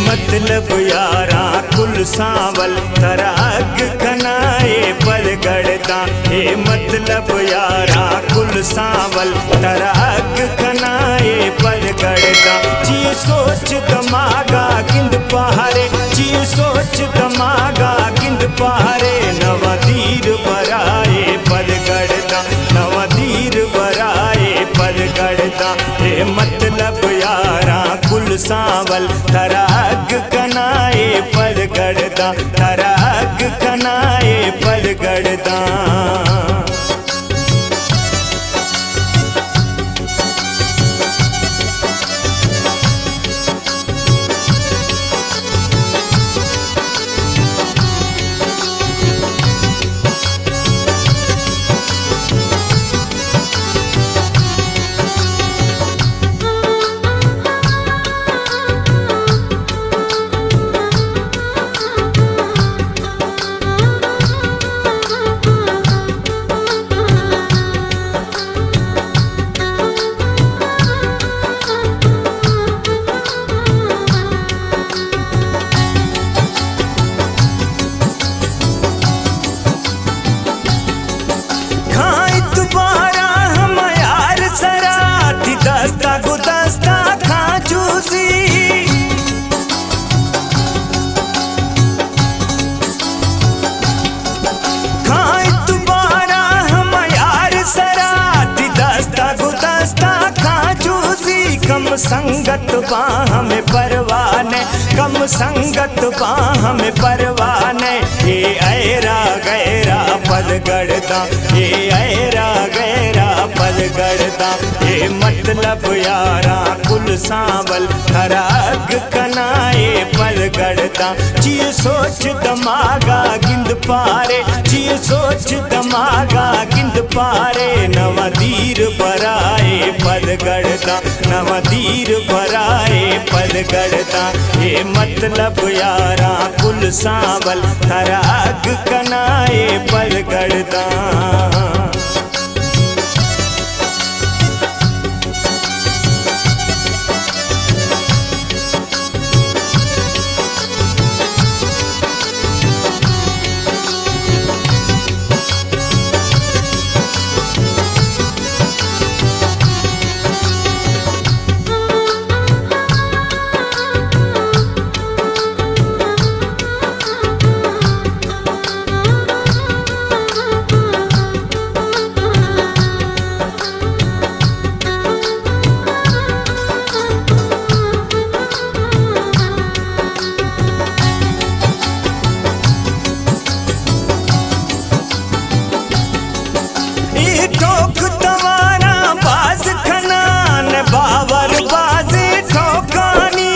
मतलब यारा कुल सांवल तराग कनाए पर गड़दा। हे मतलब यारा कुल सांवल तराग कनाए पर गड़दा। जी सोच दमागा गिंद पहारे, जी सोच दमागा गिंद पहारे। नवदीर बराए पर गड़दा, नवदीर बराए पर गड़दा। हे मतलब यारा कुल सांवल तराग कनाए पर गड़दा, तराग कनाए पर गड़दा। कम संगत बाह में परवाने, कम संगत बाह में परवाने। हे ऐरा गैरा पद गड़दा, हे ऐरा गैरा पद गड़दा। हे मतलब यारा कुल सांवल तराग कनाए पर गड़दा। जी सोच दमागा गिंद पारे, जी सोच दमागा गिंद पारे। नवदीर बराए पद गड़दा, नवदीर बराए पद गड़दा। हे मतलब यारा कुल सांवल तराग कनाए पर गड़दा। ठोक तवारा बाज खनान बावर बाजे ठोकानी।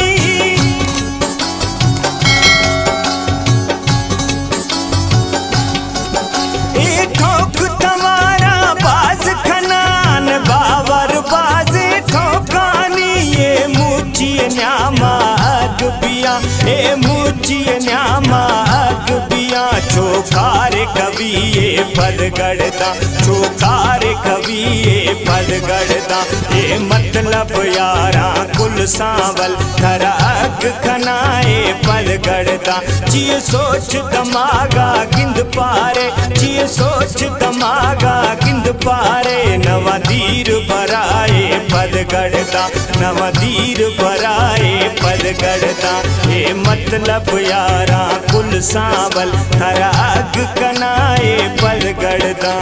ठोक तवारा बाज खनान बावर बाजे ठोकानी। ये मुझे न्यामा अग बिया, ए मुझे न्यामा अग बिया। चोखार कवि ये पद गड़दा, चोखार कवि ये पद गड़दा। ये मतलब यारा कुल सांवल तराग कनाए पर गड़दा। जी सोच दमागा गिंद पारे, जी सोच दमागा गिंद पारे। नवदीर बराए पद गड़दा, नवदीर बराए पद गड़दा। ये मतलब यारा कुल सांवल तराग कनाए पर गड़दा।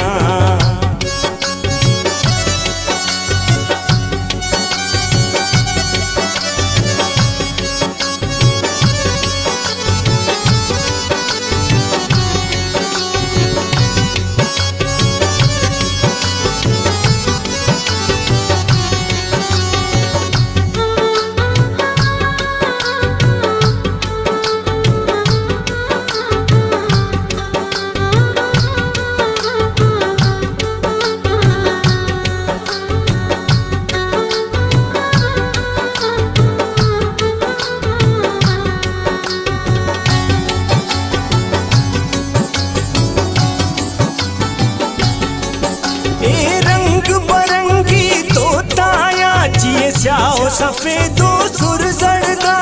जिए स्याओ सफेदो सुर जड़दा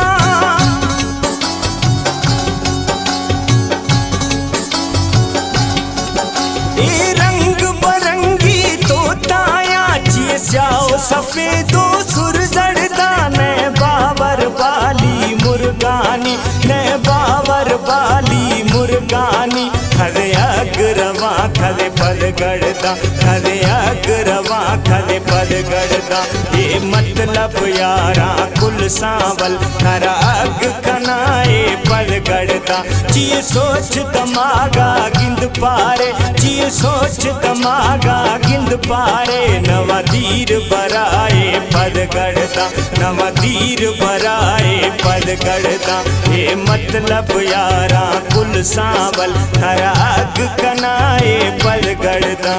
सफेदो सुर जड़दा ने बावर वाली मुर्गानी ने बावर वाली मुर्गानी खरे अगरवा खरे पद गड़दा खरे अगरवा खरे पद गड़दा ये मतलब यारा कुल सांवल खरा अग कनाए पद गड़दा जिए सोच दमागा गिंद पारे जिए सोच दमागा गिंद पारे नवा धीर बराए पद गड़दा नवा धीर बराए पद गड़दा ये मतलब यारा कुल सांवल खरा अग कनाए पद गड़दा।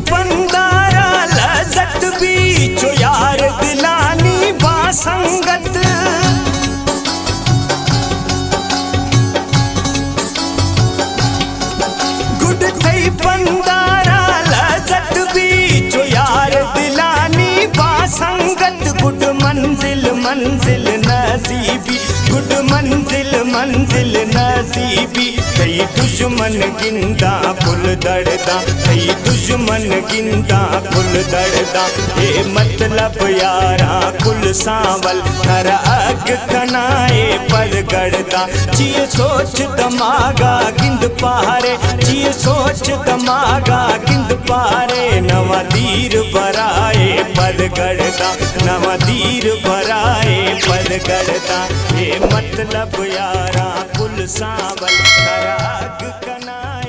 पंदारा लजत बीचो यार दिलानी बासंगत गुड थई पंदारा लजत बीचो यार दिलानी बासंगत गुड मंजिल मंजिल नसीबी गुड मंजिल मंजिल नसीबी कई दुश्मन गिंदा पुल दड़दा कई दुश्मन गिंदा पुल दड़दा ये मतलब यारा कुल सांवल खर अग कनाए पद गड़दा जिए सोच दमागा गिंद पारे जिए सोच दमागा गिंद पारे नवा धीर बराए पद गड़दा नवा धीर बराए पद गड़दा ये मतलब यारा कुल सांवल खर अग कनाए